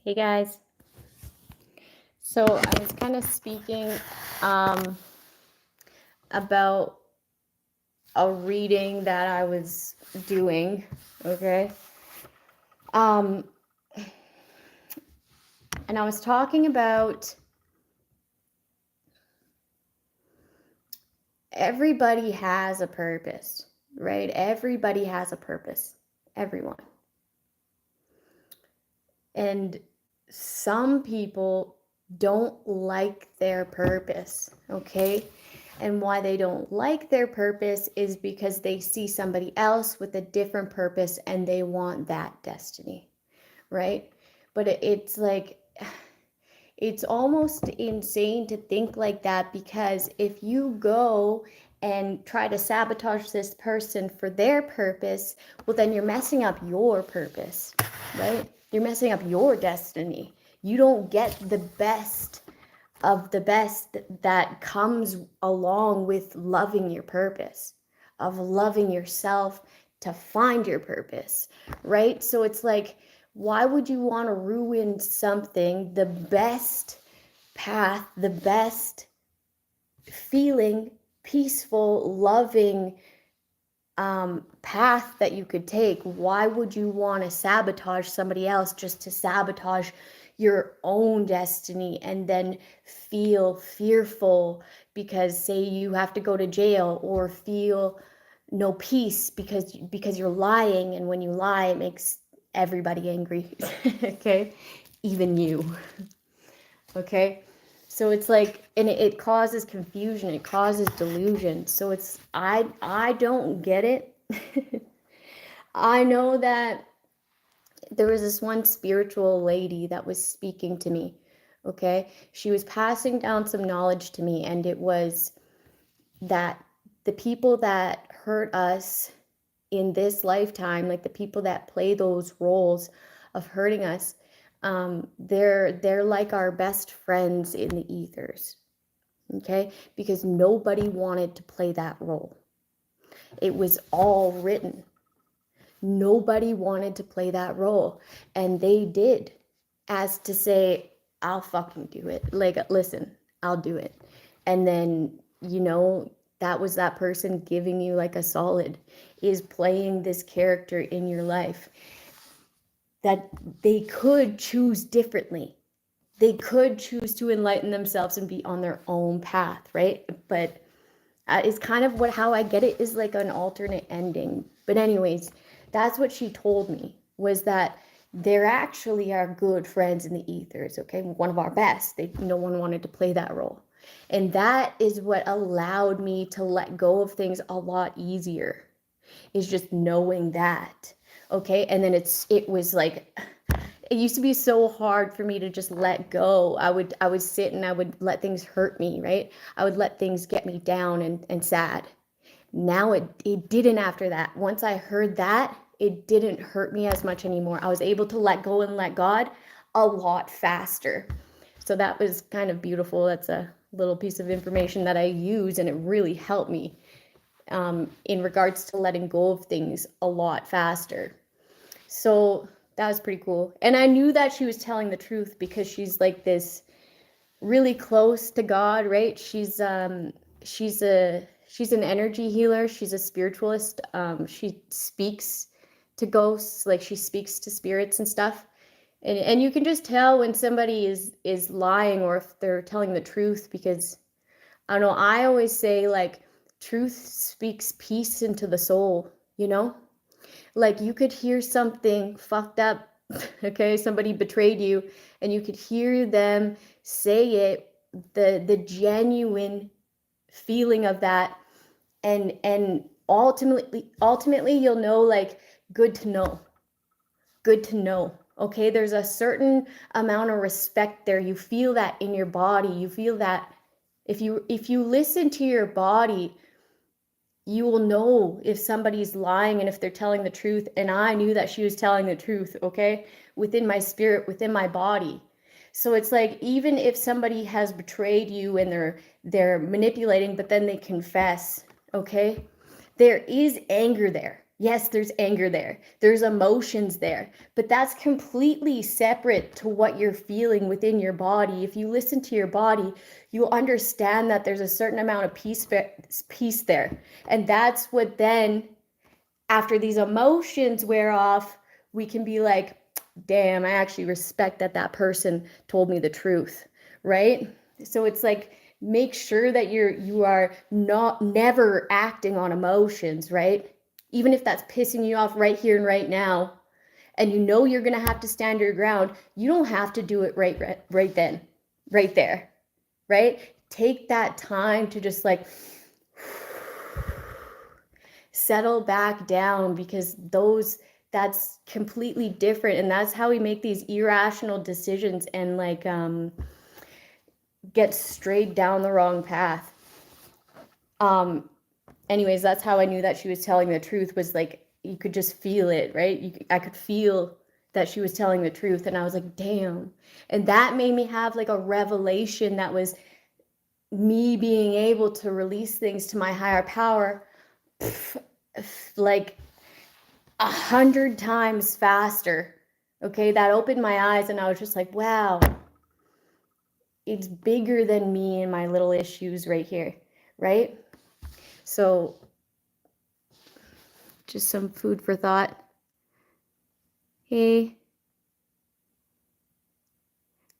Hey guys. So I was kind of speaking about a reading that I was doing, okay? And I was talking about everybody has a purpose, right? Everybody has a purpose. Everyone. And some people don't like their purpose, okay? And why they don't like their purpose is because they see somebody else with a different purpose and they want that destiny, right? But it's like, it's almost insane to think like that, because if you go and try to sabotage this person for their purpose, well, then you're messing up your purpose, right? You're messing up your destiny. You don't get the best of the best that comes along with loving your purpose, of loving yourself to find your purpose, right? So it's like, why would you want to ruin something, the best path, the best feeling, peaceful, loving path that you could take? Why would you want to sabotage somebody else just to sabotage your own destiny and then feel fearful because, say, you have to go to jail, or feel no peace because you're lying, and when you lie it makes everybody angry. Okay, even you. Okay, so it's like, and it causes confusion, it causes delusion. So it's, I don't get it. I know that there was this one spiritual lady that was speaking to me, okay? She was passing down some knowledge to me, and it was that the people that hurt us in this lifetime, like the people that play those roles of hurting us, they're like our best friends in the ethers, okay? Because nobody wanted to play that role. It was all written. Nobody wanted to play that role, and they did, as to say, I'll fucking do it. Like, listen, I'll do it. And then, that was that person giving you like a solid, is playing this character in your life that they could choose differently. They could choose to enlighten themselves and be on their own path, right? But it's kind of how I get it, is like an alternate ending. But anyways, that's what she told me, was that there actually are good friends in the ethers, okay? One of our best. No one wanted to play that role. And that is what allowed me to let go of things a lot easier, is just knowing that, okay? And then it was like, it used to be so hard for me to just let go. I would sit and I would let things hurt me, right? I would let things get me down and sad. Now it didn't after that. Once I heard that, it didn't hurt me as much anymore. I was able to let go and let God a lot faster. So that was kind of beautiful. That's a little piece of information that I use, and it really helped me in regards to letting go of things a lot faster. So that was pretty cool. And I knew that she was telling the truth, because she's like this really close to God, right? She's an energy healer. She's a spiritualist. She speaks to ghosts, like she speaks to spirits and stuff. And you can just tell when somebody is lying, or if they're telling the truth, because I don't know, I always say, like, truth speaks peace into the soul, Like, you could hear something fucked up, okay? Somebody betrayed you, and you could hear them say it, the genuine feeling of that, and ultimately you'll know, like, good to know. Good to know. Okay? There's a certain amount of respect there. You feel that in your body. You feel that if you listen to your body, you will know if somebody's lying and if they're telling the truth. And I knew that she was telling the truth, okay? Within my spirit, within my body. So it's like, even if somebody has betrayed you and they're manipulating, but then they confess, okay? There is anger there. Yes, there's anger there. There's emotions there. But that's completely separate to what you're feeling within your body. If you listen to your body, you understand that there's a certain amount of peace there. And that's what then, after these emotions wear off, we can be like, damn, I actually respect that that person told me the truth, right? So it's like, make sure that you are not never acting on emotions, right? Even if that's pissing you off right here and right now, and you know you're gonna have to stand your ground, you don't have to do it right then, right there, right? Take that time to just like settle back down, because that's completely different, and that's how we make these irrational decisions and like get straight down the wrong path. Anyways, that's how I knew that she was telling the truth, was like, you could just feel it, right? I could feel that she was telling the truth, and I was like, damn. And that made me have like a revelation that was me being able to release things to my higher power like 100 times faster. Okay, that opened my eyes, and I was just like, wow, it's bigger than me and my little issues right here, right? So just some food for thought. Hey,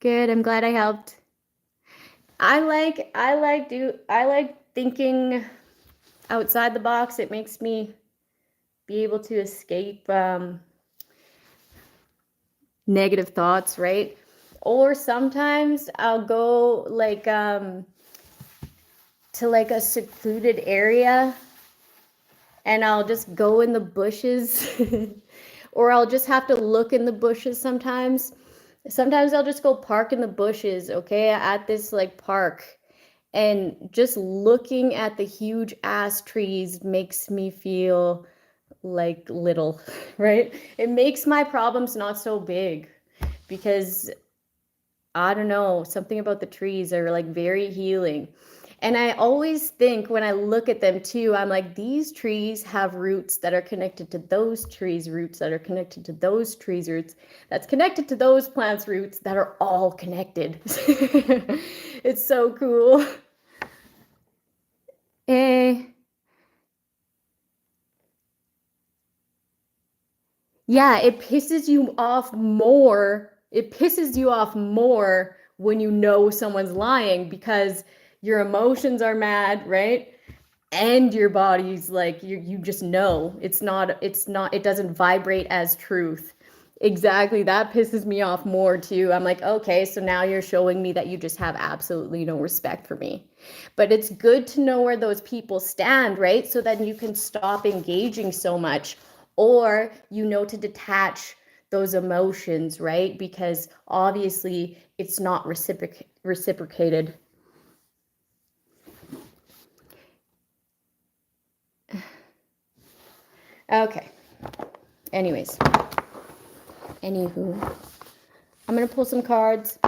good. I'm glad I helped. I like thinking outside the box. It makes me be able to escape negative thoughts, right? Or sometimes I'll go like to like a secluded area, and I'll just go in the bushes or I'll just have to look in the bushes sometimes. Sometimes I'll just go park in the bushes, okay, at this like park. And just looking at the huge ass trees makes me feel like little, right? It makes my problems not so big, because I don't know, something about the trees are like very healing. And I always think when I look at them too, I'm like, these trees have roots that are connected to those trees' roots that are connected to those trees' roots, that's connected to those plants' roots that are all connected. It's so cool. Eh. Yeah, it pisses you off more. It pisses you off more when you know someone's lying, because your emotions are mad, right? And your body's like, you just know it's not it doesn't vibrate as truth. Exactly. That pisses me off more too. I'm like, okay, so now you're showing me that you just have absolutely no respect for me. But it's good to know where those people stand, right? So then you can stop engaging so much, or you know to detach those emotions, right? Because obviously it's not reciprocated. Okay. Anyways. Anywho, I'm going to pull some cards.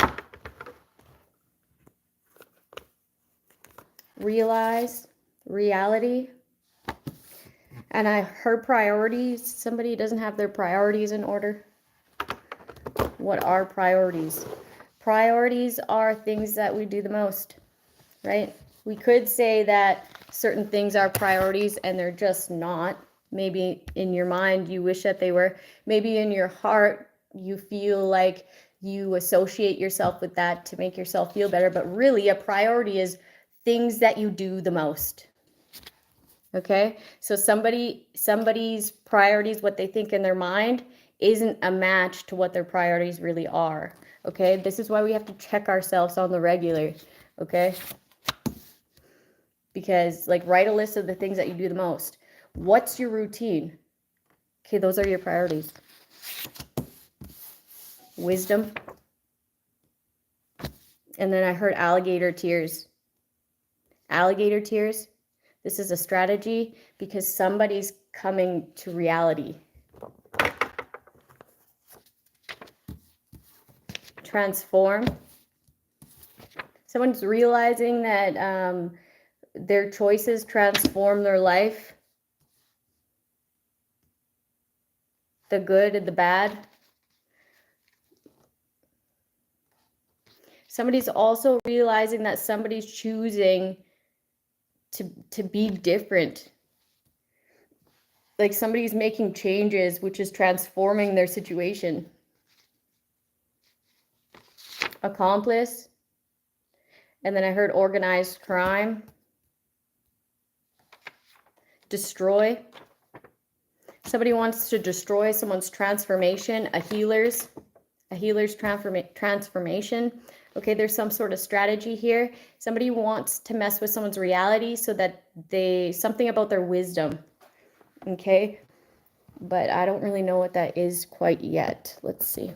Realize, reality. And her priorities. Somebody doesn't have their priorities in order. What are priorities? Priorities are things that we do the most, right? We could say that certain things are priorities and they're just not. Maybe in your mind you wish that they were. Maybe in your heart you feel like you associate yourself with that to make yourself feel better. But really, a priority is things that you do the most. Okay, so somebody's priorities, what they think in their mind, isn't a match to what their priorities really are. Okay, this is why we have to check ourselves on the regular. Okay, because like, write a list of the things that you do the most. What's your routine? Okay, those are your priorities. Wisdom. And then I heard alligator tears. Alligator tears. This is a strategy because somebody's coming to reality. Transform. Someone's realizing that their choices transform their life. the good and the bad. Somebody's also realizing that somebody's choosing to be different. Like somebody's making changes, which is transforming their situation. Accomplice. And then I heard organized crime. Destroy. Somebody wants to destroy someone's transformation, a healer's transformation. Okay, there's some sort of strategy here. Somebody wants to mess with someone's reality so that something about their wisdom. Okay, but I don't really know what that is quite yet. Let's see.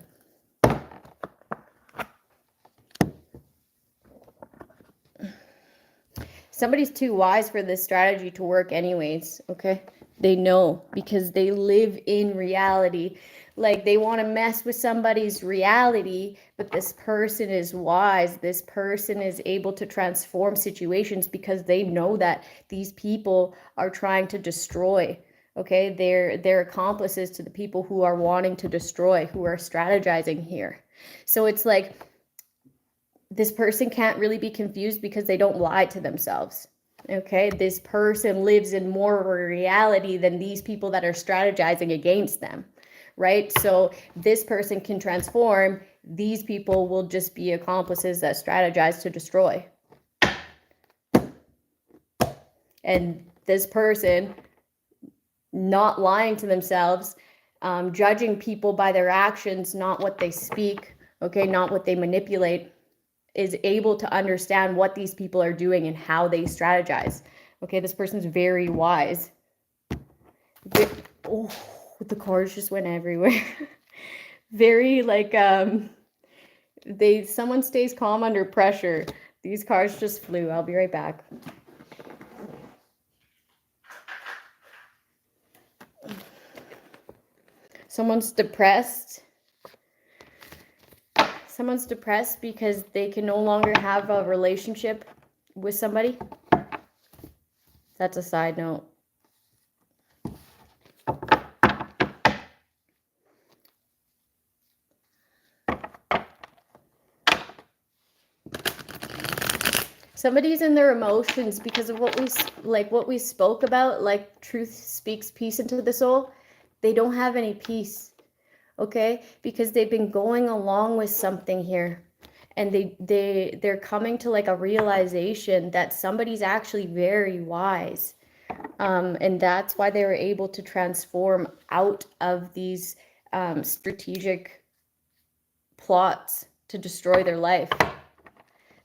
Somebody's too wise for this strategy to work anyways, okay? They know because they live in reality. Like they want to mess with somebody's reality, but this person is wise. This person is able to transform situations because they know that these people are trying to destroy. Okay, they're accomplices to the people who are wanting to destroy, who are strategizing here. So it's like this person can't really be confused because they don't lie to themselves. Okay, this person lives in more of a reality than these people that are strategizing against them, right? So this person can transform. These people will just be accomplices that strategize to destroy. And this person not lying to themselves, judging people by their actions, not what they speak, okay, not what they manipulate, is able to understand what these people are doing and how they strategize. Okay, this person's very wise. Oh, the cards just went everywhere. Very like someone stays calm under pressure. These cards just flew. I'll be right back. Someone's depressed. Someone's depressed because they can no longer have a relationship with somebody. That's a side note. Somebody's in their emotions because of what we spoke about, like truth speaks peace into the soul. They don't have any peace, okay? Because they've been going along with something here. And they're coming to like a realization that somebody's actually very wise. And that's why they were able to transform out of these strategic plots to destroy their life.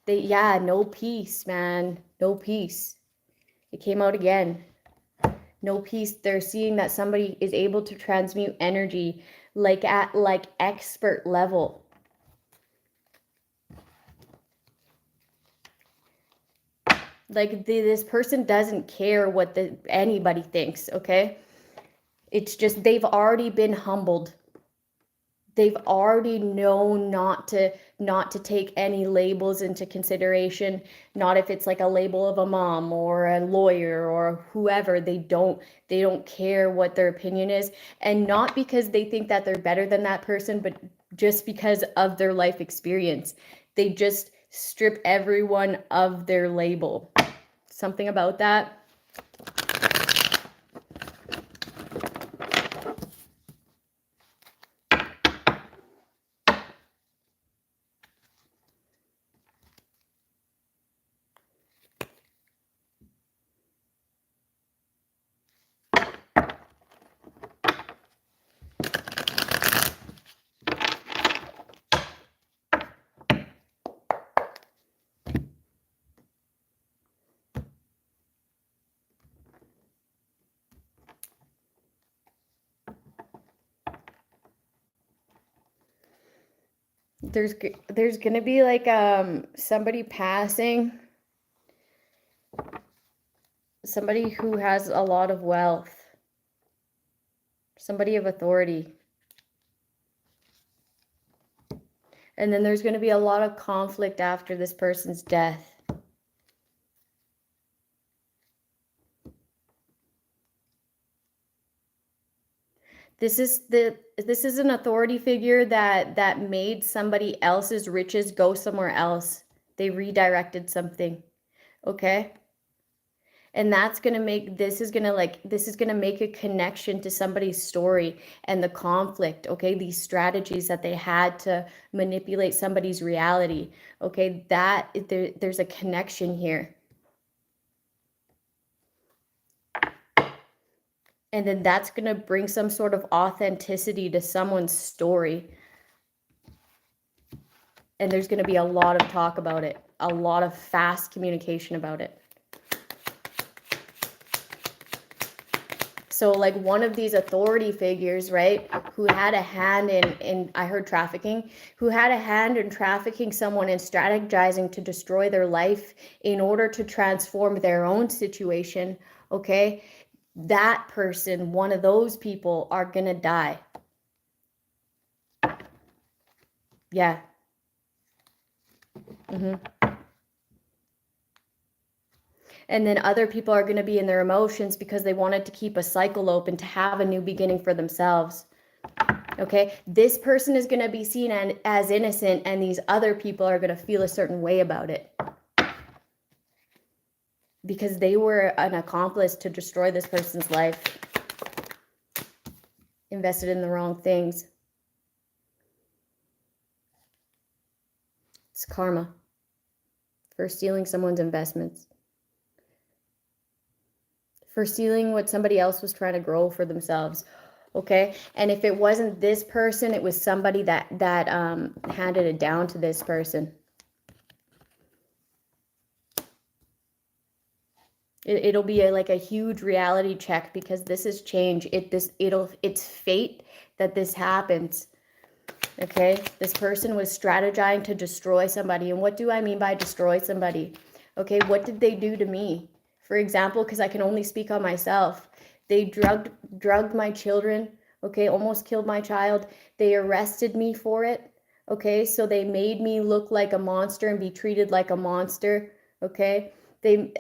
No peace, man. No peace. It came out again. No peace. They're seeing that somebody is able to transmute energy like at like expert level. Like this person doesn't care what anybody thinks, okay? It's just they've already been humbled. They've already known not to take any labels into consideration, not if it's like a label of a mom or a lawyer or whoever. They don't care what their opinion is, and not because they think that they're better than that person, but just because of their life experience. They just strip everyone of their label. Something about that. There's gonna be like somebody passing, somebody who has a lot of wealth, somebody of authority. And then there's going to be a lot of conflict after this person's death. This is an authority figure that made somebody else's riches go somewhere else. They redirected something. Okay? And that's going to make, this is going to make a connection to somebody's story and the conflict, okay? These strategies that they had to manipulate somebody's reality, okay? There's a connection here. And then that's going to bring some sort of authenticity to someone's story. And there's going to be a lot of talk about it, a lot of fast communication about it. So like one of these authority figures, right, who had a hand in I heard trafficking, who had a hand in trafficking someone and strategizing to destroy their life in order to transform their own situation, okay? That person, one of those people are gonna die. Yeah. And then other people are going to be in their emotions because they wanted to keep a cycle open, to have a new beginning for themselves. Okay, this person is going to be seen as innocent, and these other people are going to feel a certain way about it because they were an accomplice to destroy this person's life, invested in the wrong things. It's karma for stealing someone's investments, for stealing what somebody else was trying to grow for themselves. Okay, and if it wasn't this person, it was somebody that handed it down to this person. It'll be like a huge reality check because this is change. It's fate that this happens. Okay, this person was strategizing to destroy somebody. And what do I mean by destroy somebody? Okay, what did they do to me? For example, because I can only speak on myself. They drugged my children, okay, almost killed my child. They arrested me for it, okay? So they made me look like a monster and be treated like a monster, okay?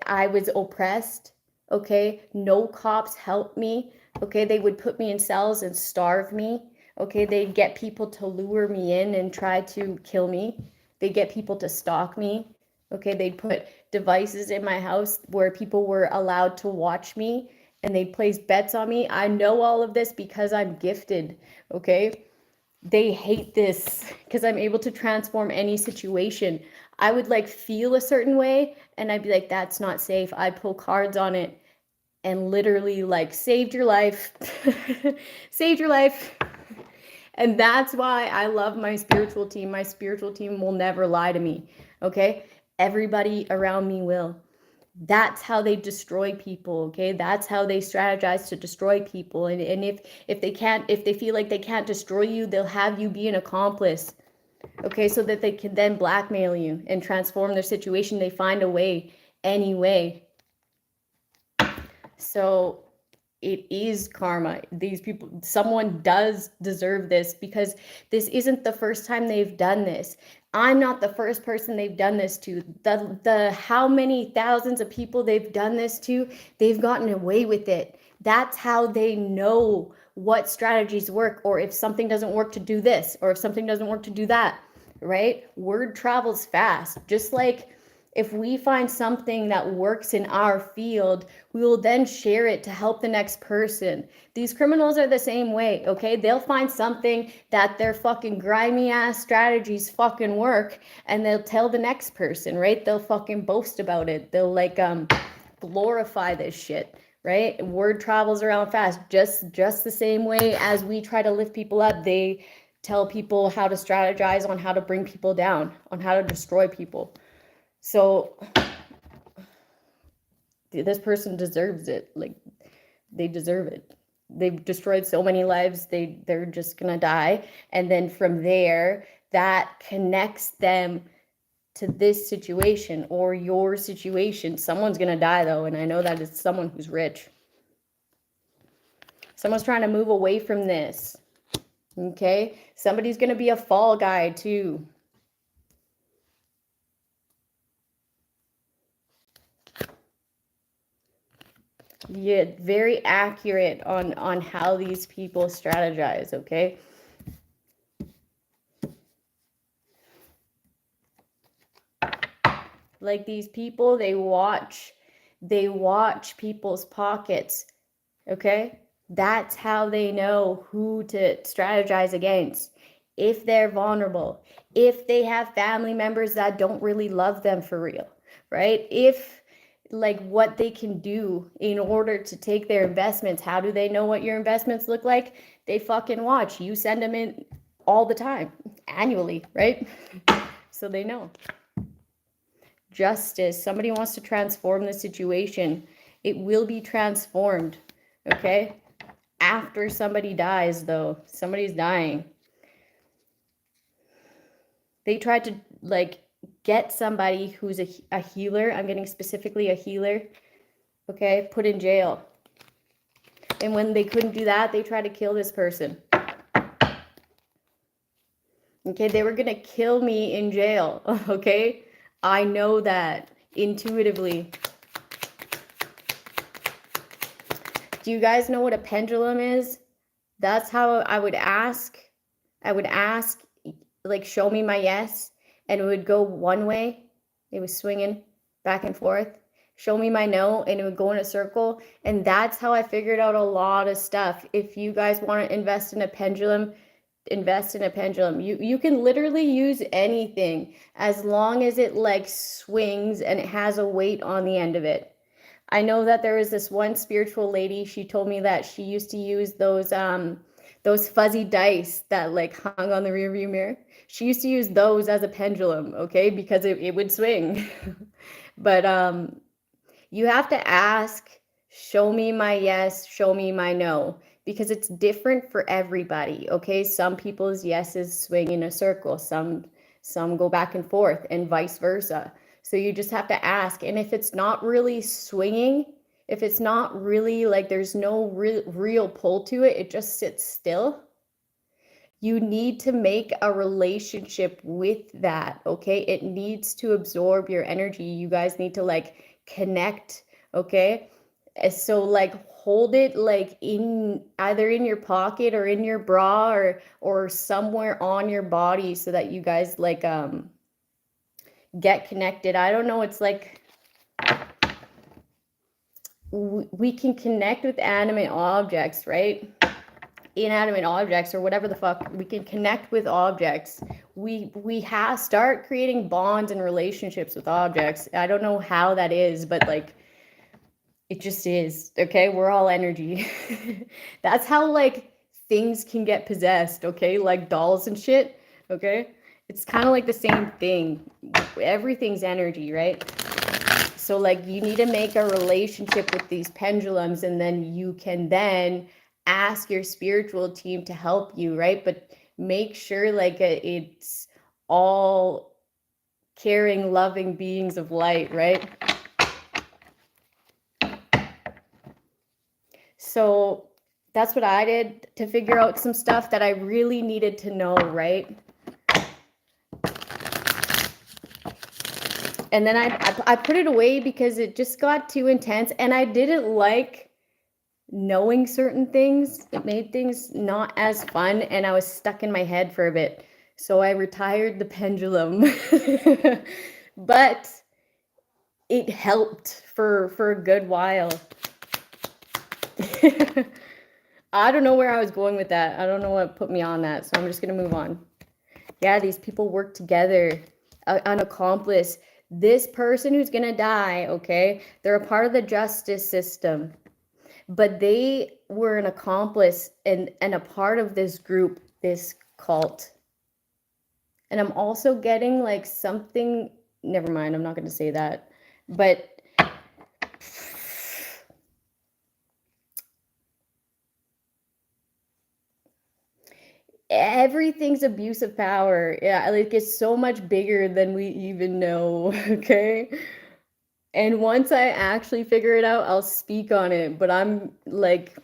I was oppressed, okay? No cops helped me, okay? They would put me in cells and starve me, okay? They'd get people to lure me in and try to kill me. They'd get people to stalk me, okay? They'd put devices in my house where people were allowed to watch me, and they'd place bets on me. I know all of this because I'm gifted, okay? They hate this because I'm able to transform any situation. I would like feel a certain way and I'd be like, that's not safe. I'd pull cards on it and literally like saved your life, saved your life. And that's why I love my spiritual team. My spiritual team will never lie to me, okay? Everybody around me will. That's how they destroy people, okay? That's how they strategize to destroy people. And if they feel like they can't destroy you, they'll have you be an accomplice, okay? So that they can then blackmail you and transform their situation. They find a way anyway. So it is karma. These people, someone does deserve this because this isn't the first time they've done this. I'm not the first person they've done this to. The how many thousands of people they've done this to, they've gotten away with it. That's how they know what strategies work, or if something doesn't work to do this, or if something doesn't work to do that, right? Word travels fast. Just like if we find something that works in our field, we will then share it to help the next person. These criminals are the same way, okay? They'll find something that their fucking grimy ass strategies fucking work, and they'll tell the next person, right? They'll fucking boast about it. They'll like glorify this shit, right? Word travels around fast. Just the same way as we try to lift people up, they tell people how to strategize on how to bring people down, on how to destroy people. So this person deserves it. Like, they deserve it. They've destroyed so many lives, they're just gonna die. And then from there, that connects them to this situation or your situation. Someone's gonna die though, and I know that it's someone who's rich. Someone's trying to move away from this. Okay? Somebody's gonna be a fall guy too. Yeah, very accurate on how these people strategize, okay? Like these people, they watch people's pockets, okay? That's how they know who to strategize against. If they're vulnerable, if they have family members that don't really love them for real, right? If like what they can do in order to take their investments. How do they know what your investments look like? They fucking watch. You send them in all the time, annually, right? So they know. Justice. Somebody wants to transform the situation. It will be transformed, okay? After somebody dies, though. Somebody's dying. They tried to, like, get somebody who's a healer. I'm getting specifically a healer, okay? Put in jail. And when they couldn't do that, they tried to kill this person. Okay, they were going to kill me in jail, okay? I know that intuitively. Do you guys know what a pendulum is? That's how I would ask. I would ask, like, show me my yes, and it would go one way. It was swinging back and forth. Show me my no, and it would go in a circle. And that's how I figured out a lot of stuff. If you guys want to invest in a pendulum, invest in a pendulum. You can literally use anything as long as it like swings and it has a weight on the end of it. I know that there was this one spiritual lady, she told me that she used to use those fuzzy dice that like hung on the rearview mirror. She used to use those as a pendulum, okay, because it would swing. But you have to ask, show me my yes, show me my no, because it's different for everybody, okay? Some people's yeses swing in a circle, some go back and forth, and vice versa. So you just have to ask. And if it's not really swinging, if it's not really like there's no real pull to it, it just sits still, you need to make a relationship with that, okay? It needs to absorb your energy. You guys need to like connect, okay? So like hold it like in either in your pocket or in your bra or somewhere on your body so that you guys like get connected. I don't know, it's like we can connect with animate objects, right? Inanimate objects or whatever the fuck. We can connect with objects. We start creating bonds and relationships with objects. I don't know how that is, but like it just is, okay? We're all energy. That's how like things can get possessed, okay? Like dolls and shit, okay? It's kind of like the same thing. Everything's energy, right? So like you need to make a relationship with these pendulums, and then you can then ask your spiritual team to help you, right? But make sure like it's all caring, loving beings of light, right? So that's what I did to figure out some stuff that I really needed to know, right? And then I put it away because it just got too intense, and I didn't like knowing certain things. It made things not as fun, and I was stuck in my head for a bit. So I retired the pendulum. But it helped for a good while. I don't know where I was going with that. I don't know what put me on that, so I'm just going to move on. Yeah, these people work together. An accomplice. This person who's going to die, okay, they're a part of the justice system. But they were an accomplice and a part of this group, this cult. And I'm also getting like something, never mind, I'm not going to say that. But everything's abuse of power. Yeah, like it's so much bigger than we even know, okay? And once I actually figure it out, I'll speak on it. But I'm like,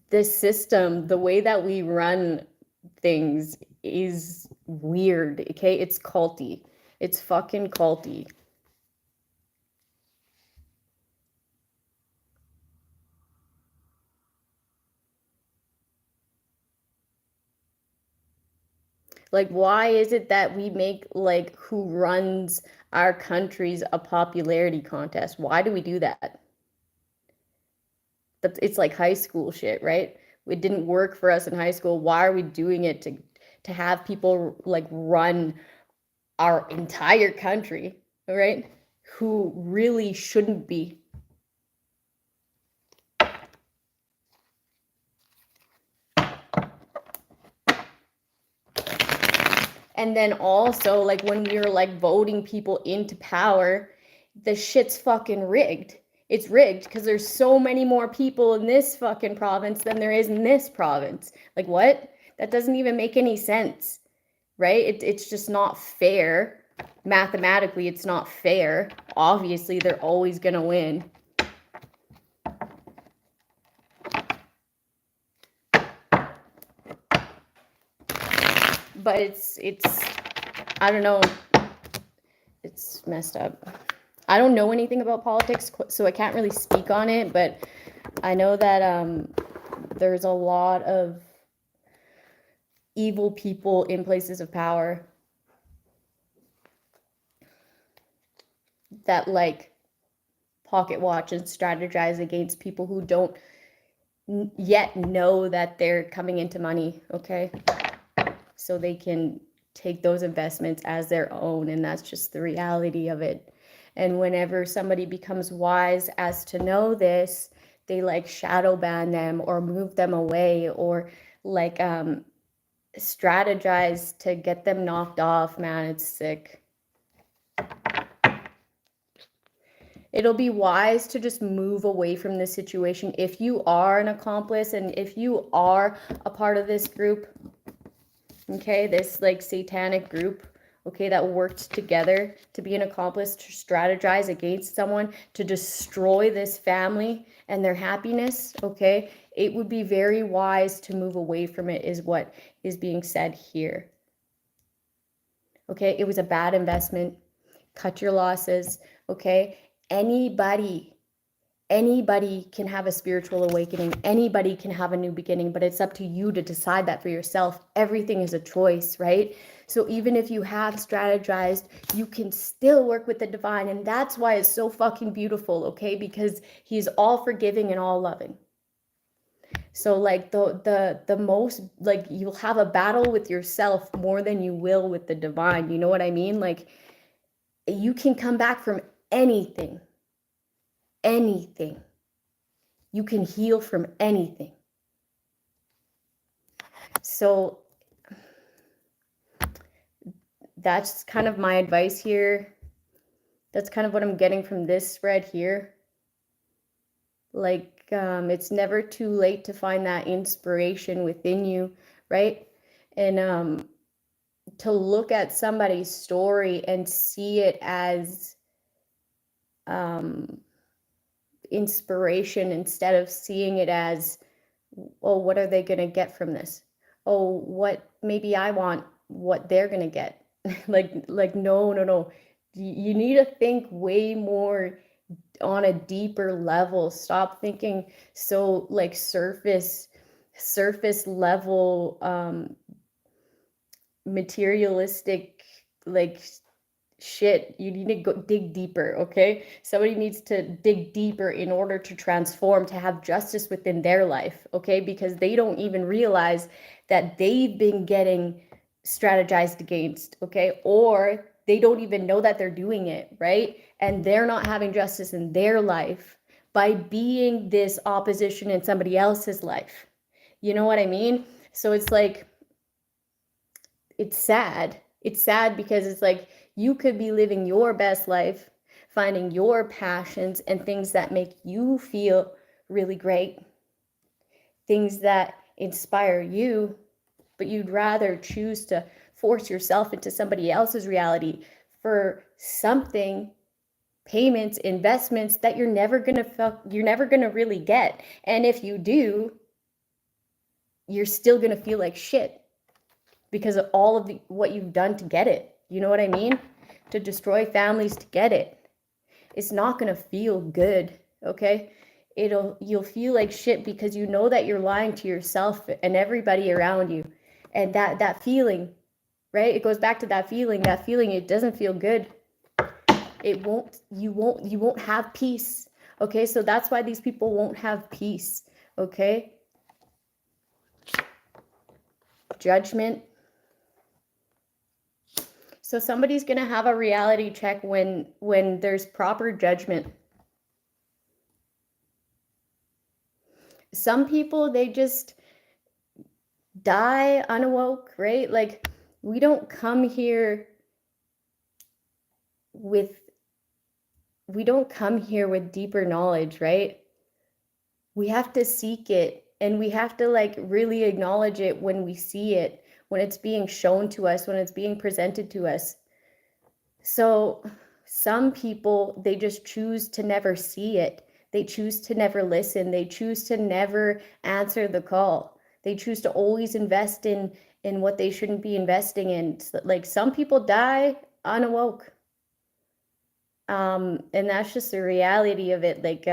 this system, the way that we run things is weird, okay? It's culty. It's fucking culty. Like, why is it that we make like who runs our countries a popularity contest? Why do we do that? It's like high school shit, right? It didn't work for us in high school. Why are we doing it to have people like run our entire country, right? Who really shouldn't be. And then also, like, when we were like voting people into power, the shit's fucking rigged. It's rigged because there's so many more people in this fucking province than there is in this province. Like, what? That doesn't even make any sense, right? It's just not fair. Mathematically, it's not fair. Obviously, they're always gonna win. But it's I don't know. It's messed up. I don't know anything about politics, so I can't really speak on it, but I know that there's a lot of evil people in places of power that like pocket watch and strategize against people who don't yet know that they're coming into money, okay? So they can take those investments as their own, and that's just the reality of it. And whenever somebody becomes wise as to know this, they like shadow ban them or move them away or like strategize to get them knocked off. Man, it's sick. It'll be wise to just move away from this situation if you are an accomplice and if you are a part of this group, okay, this like satanic group, okay, that worked together to be an accomplice, to strategize against someone, to destroy this family and their happiness, okay, it would be very wise to move away from it, is what is being said here. Okay, it was a bad investment. Cut your losses, okay? Anybody can have a spiritual awakening. Anybody can have a new beginning, but it's up to you to decide that for yourself. Everything is a choice, right? So even if you have strategized, you can still work with the divine. And that's why it's so fucking beautiful, okay? Because he's all forgiving and all loving. So like the most, like, you'll have a battle with yourself more than you will with the divine. You know what I mean? Like, you can come back from anything. Anything. You can heal from anything. So that's kind of my advice here. That's kind of what I'm getting from this spread here. Like, it's never too late to find that inspiration within you, right? And to look at somebody's story and see it as inspiration instead of seeing it as, oh, what are they going to get from this? Oh, what, maybe I want what they're going to get. like no. You need to think way more on a deeper level. Stop thinking so like surface level materialistic like shit. You need to go dig deeper, okay? Somebody needs to dig deeper in order to transform, to have justice within their life, okay? Because they don't even realize that they've been getting strategized against, okay? Or they don't even know that they're doing it, right? And they're not having justice in their life by being this opposition in somebody else's life. You know what I mean? So it's like, it's sad. It's sad because it's like, you could be living your best life, finding your passions and things that make you feel really great, things that inspire you, but you'd rather choose to force yourself into somebody else's reality for something, payments, investments that you're never gonna really get. And if you do, you're still gonna feel like shit because of all of what you've done to get it. You know what I mean? To destroy families to get it. It's not gonna feel good, okay? You'll feel like shit because you know that you're lying to yourself and everybody around you. And that feeling right? It goes back to that feeling, it doesn't feel good. You won't have peace. Okay, so that's why these people won't have peace. Okay, judgment. So somebody's gonna have a reality check when there's proper judgment. Some people, they just die unawoke, right? Like, we don't come here with deeper knowledge, right? We have to seek it, and we have to like really acknowledge it when we see it, when it's being shown to us, when it's being presented to us. So some people, they just choose to never see it. They choose to never listen. They choose to never answer the call. They choose to always invest in what they shouldn't be investing in. Like, some people die unawoke. And that's just the reality of it. Like,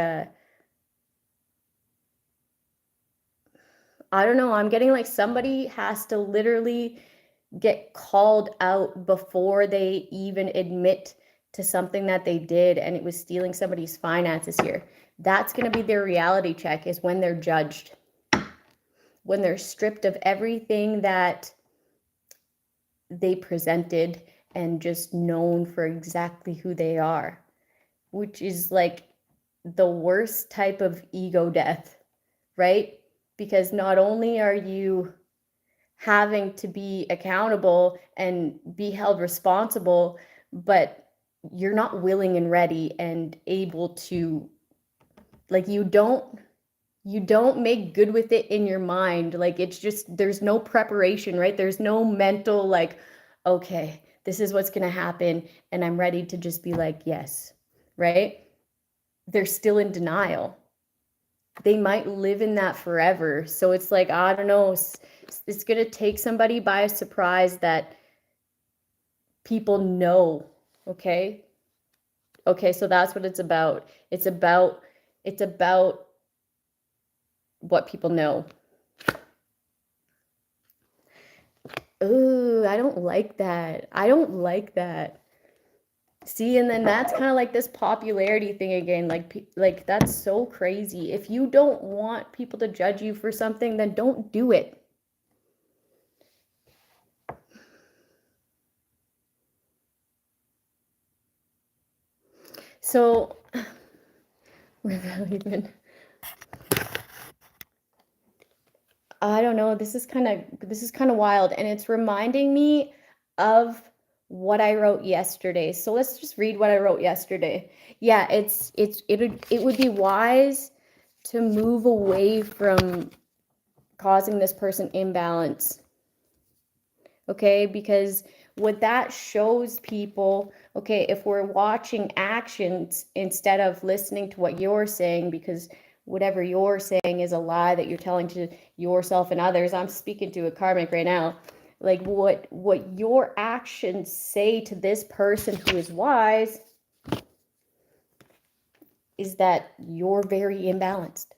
I don't know, I'm getting like somebody has to literally get called out before they even admit to something that they did, and it was stealing somebody's finances here. That's going to be their reality check, is when they're judged, when they're stripped of everything that they presented and just known for exactly who they are, which is like the worst type of ego death, right? Because not only are you having to be accountable and be held responsible, but you're not willing and ready and able to, like, you don't make good with it in your mind. Like, it's just, there's no preparation, right? There's no mental, like, okay, this is what's going to happen, and I'm ready to just be like, yes, right? They're still in denial. They might live in that forever. So it's like, I don't know, it's going to take somebody by surprise that people know. Okay, so that's what it's about. It's about what people know. Ooh, I don't like that. See, and then that's kind of like this popularity thing again. Like, that's so crazy. If you don't want people to judge you for something, then don't do it. So, rebellion. I don't know. This is kind of wild, and it's reminding me of what I wrote yesterday. So let's just read what I wrote yesterday. Yeah, it would be wise to move away from causing this person imbalance. Okay, because what that shows people, okay, if we're watching actions instead of listening to what you're saying, because whatever you're saying is a lie that you're telling to yourself and others. I'm speaking to a karmic right now. Like, what your actions say to this person who is wise is that you're very imbalanced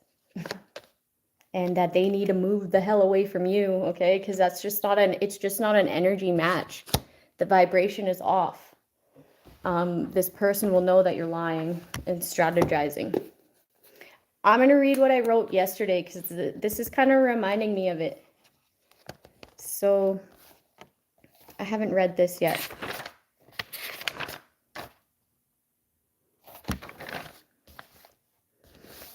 and that they need to move the hell away from you, okay? Because it's just not an energy match. The vibration is off. This person will know that you're lying and strategizing. I'm going to read what I wrote yesterday because this is kind of reminding me of it. So, I haven't read this yet.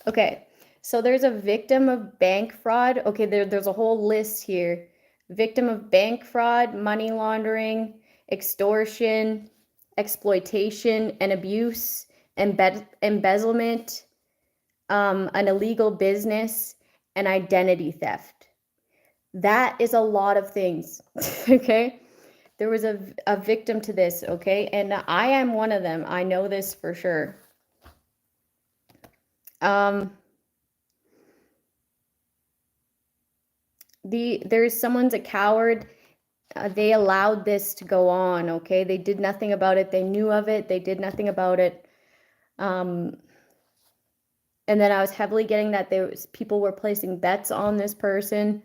Okay, so there's a victim of bank fraud. Okay, there's a whole list here. Victim of bank fraud, money laundering, extortion, exploitation and abuse, embezzlement, an illegal business, and identity theft. That is a lot of things, okay? There was a victim to this, okay? And I am one of them. I know this for sure. There's someone's a coward. They allowed this to go on, okay? They did nothing about it. They knew of it. They did nothing about it. And then I was heavily getting that people were placing bets on this person,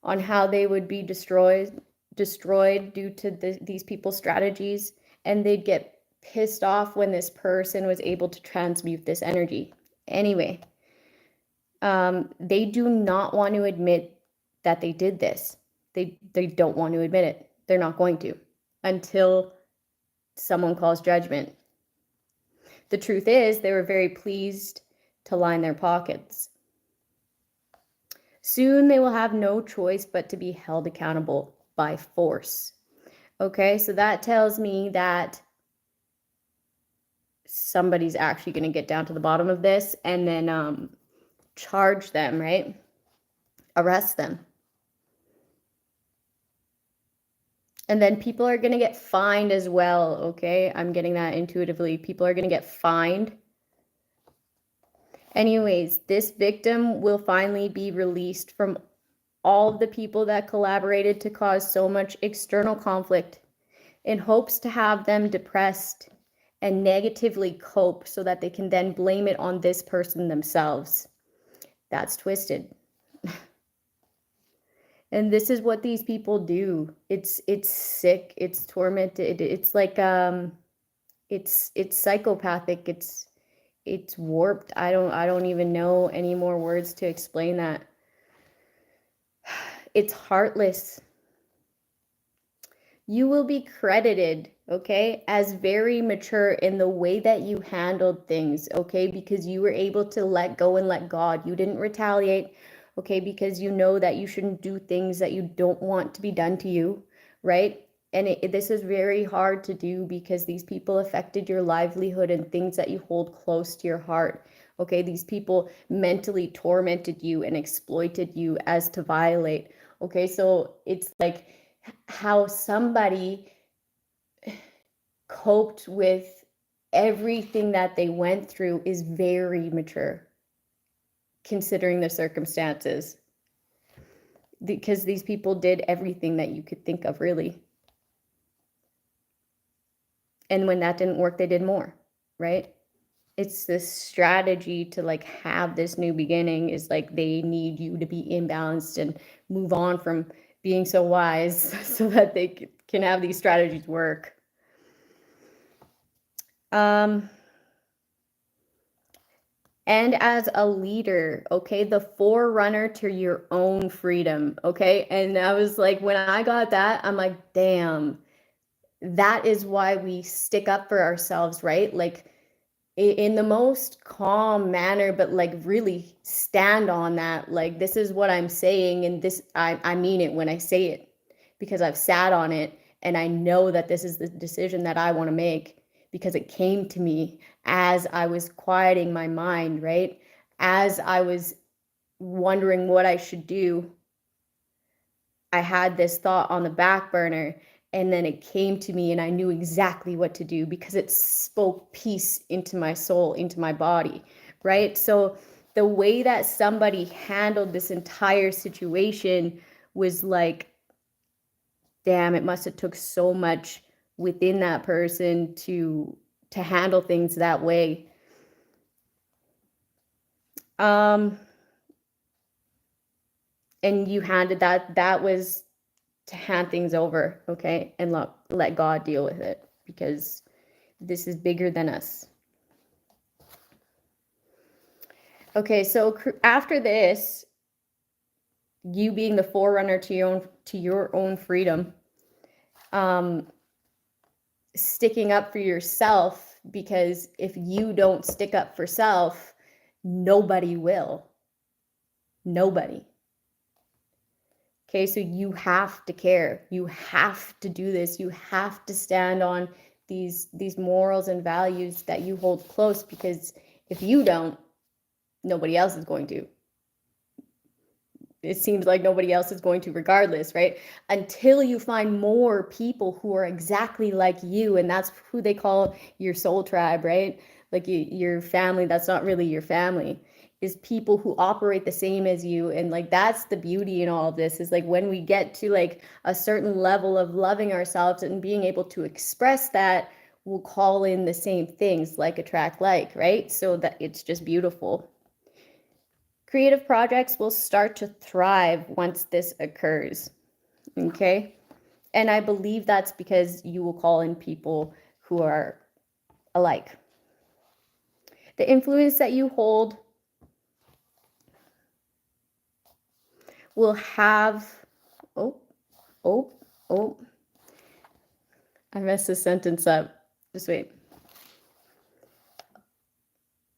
on how they would be destroyed. destroyed due to these people's strategies, and they'd get pissed off when this person was able to transmute this energy. Anyway, they do not want to admit that they did this. They don't want to admit it. They're not going to until someone calls judgment. The truth is, they were very pleased to line their pockets. Soon they will have no choice but to be held accountable by force. Okay, so that tells me that somebody's actually going to get down to the bottom of this and then charge them, right? Arrest them. And then people are going to get fined as well, okay? I'm getting that intuitively. People are going to get fined. Anyways, this victim will finally be released from all of the people that collaborated to cause so much external conflict in hopes to have them depressed and negatively cope so that they can then blame it on this person themselves. That's twisted. And this is what these people do. It's sick, it's tormented, it's like it's psychopathic, it's warped. I don't even know any more words to explain that. It's heartless. You will be credited, okay, as very mature in the way that you handled things, okay, because you were able to let go and let God. You didn't retaliate, okay, because you know that you shouldn't do things that you don't want to be done to you, right? And this is very hard to do because these people affected your livelihood and things that you hold close to your heart. Okay, these people mentally tormented you and exploited you as to violate. Okay, so it's like how somebody coped with everything that they went through is very mature, considering the circumstances. Because these people did everything that you could think of, really. And when that didn't work, they did more, right? It's this strategy to like have this new beginning is like they need you to be imbalanced and move on from being so wise so that they can have these strategies work. And as a leader, okay, the forerunner to your own freedom, okay? And I was like, when I got that, I'm like, damn, that is why we stick up for ourselves, right? Like in the most calm manner, but like really stand on that. Like, this is what I'm saying, and this, I mean it when I say it, because I've sat on it and I know that this is the decision that I want to make because it came to me as I was quieting my mind, right? As I was wondering what I should do, I had this thought on the back burner, and then it came to me and I knew exactly what to do because it spoke peace into my soul, into my body, right? So the way that somebody handled this entire situation was like, damn, it must have took so much within that person to handle things that way. And you handed that was to hand things over, okay, and let God deal with it, because this is bigger than us. Okay, so after this, you being the forerunner to your own freedom, sticking up for yourself, because if you don't stick up for self, nobody will. Nobody. Okay, so you have to care. You have to do this. You have to stand on these morals and values that you hold close, because if you don't, nobody else is going to. It seems like nobody else is going to regardless, right? Until you find more people who are exactly like you, and that's who they call your soul tribe, right? Like your family, that's not really your family, is people who operate the same as you. And like, that's the beauty in all of this, is like when we get to like a certain level of loving ourselves and being able to express that, we'll call in the same things, like attract like, right? So that it's just beautiful. Creative projects will start to thrive once this occurs, okay? And I believe that's because you will call in people who are alike. The influence that you hold will have, oh, I messed this sentence up. Just wait.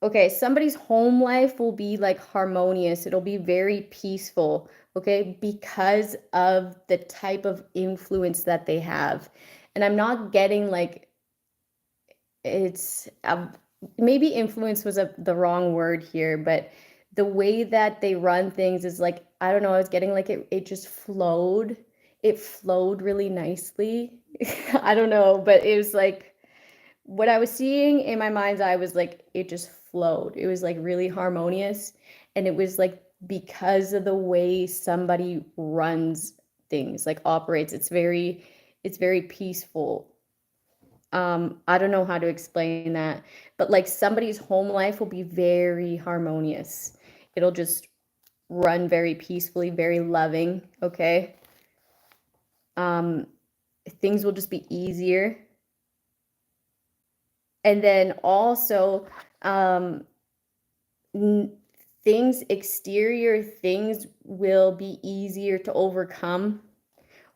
Okay, somebody's home life will be like harmonious. It'll be very peaceful, okay, because of the type of influence that they have. And I'm not getting like it's maybe influence was the wrong word here, but the way that they run things is like, I don't know, I was getting like it just flowed. It flowed really nicely. I don't know, but it was like what I was seeing in my mind's eye was like it just flowed. It was like really harmonious, and it was like because of the way somebody runs things, like operates. It's very peaceful. I don't know how to explain that, but like somebody's home life will be very harmonious. It'll just run very peacefully, very loving, okay? Things will just be easier. And then also, exterior things will be easier to overcome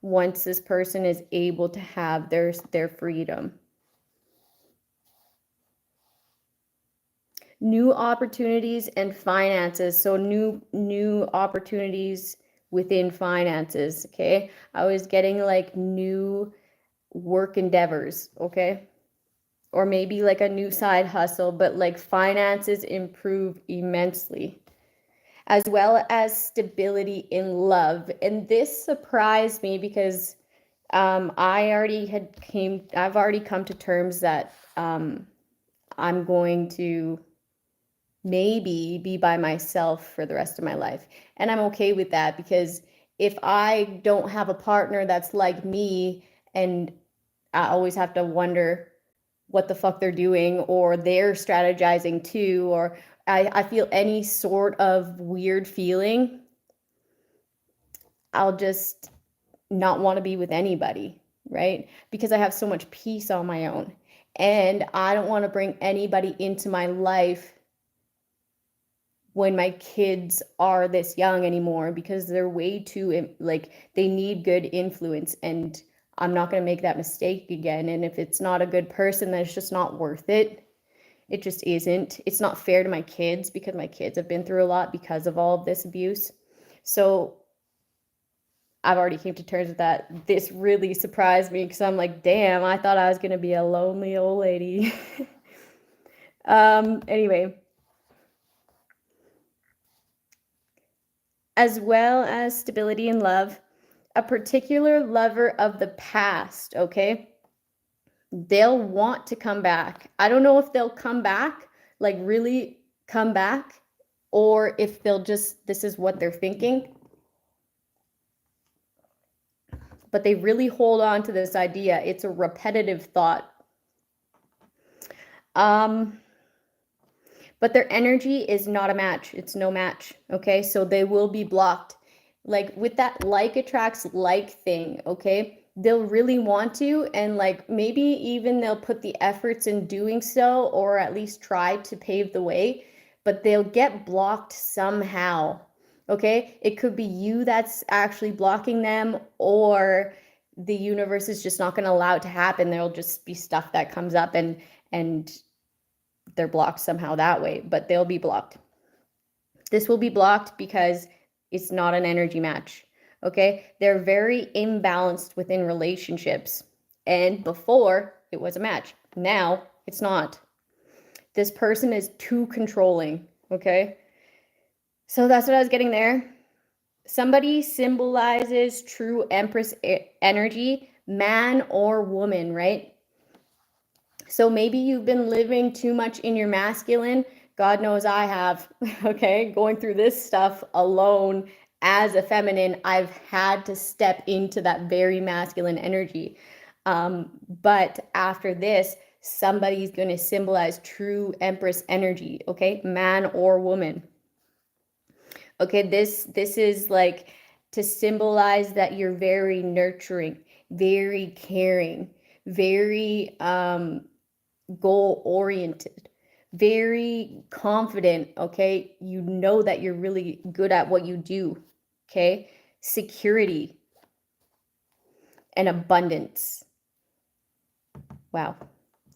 once this person is able to have their freedom. New opportunities and finances. So new opportunities within finances, okay? I was getting like new work endeavors, okay? Or maybe like a new side hustle, but like finances improve immensely, as well as stability in love. And this surprised me because I've already come to terms that I'm going to maybe be by myself for the rest of my life. And I'm okay with that, because if I don't have a partner that's like me, and I always have to wonder what the fuck they're doing, or they're strategizing too, or I feel any sort of weird feeling, I'll just not want to be with anybody, right? Because I have so much peace on my own. And I don't want to bring anybody into my life when my kids are this young anymore, because they're way too, like, they need good influence, and I'm not going to make that mistake again. And if it's not a good person, then it's just not worth it. It just isn't. It's not fair to my kids, because my kids have been through a lot because of all of this abuse. So I've already came to terms with that. This really surprised me, because I'm like, damn, I thought I was going to be a lonely old lady. Anyway. As well as stability in love, a particular lover of the past, okay? They'll want to come back. I don't know if they'll come back, like really come back, or if they'll just, this is what they're thinking. But they really hold on to this idea. It's a repetitive thought. But their energy is not a match. It's no match, okay? So they will be blocked. Like with that like attracts like thing, okay? They'll really want to, and like maybe even they'll put the efforts in doing so, or at least try to pave the way, but they'll get blocked somehow, okay? It could be you that's actually blocking them, or the universe is just not going to allow it to happen. There'll just be stuff that comes up, and they're blocked somehow that way, but they'll be blocked. This will be blocked because it's not an energy match, okay? They're very imbalanced within relationships, and before it was a match. Now it's not. This person is too controlling, okay? So that's what I was getting there. Somebody symbolizes true Empress energy, man or woman, right? So maybe you've been living too much in your masculine. God knows I have, okay? Going through this stuff alone as a feminine, I've had to step into that very masculine energy. But after this, somebody's going to symbolize true Empress energy, okay? Man or woman. Okay, this is like to symbolize that you're very nurturing, very caring, very goal oriented, very confident, okay? You know that you're really good at what you do, okay? Security and abundance. Wow.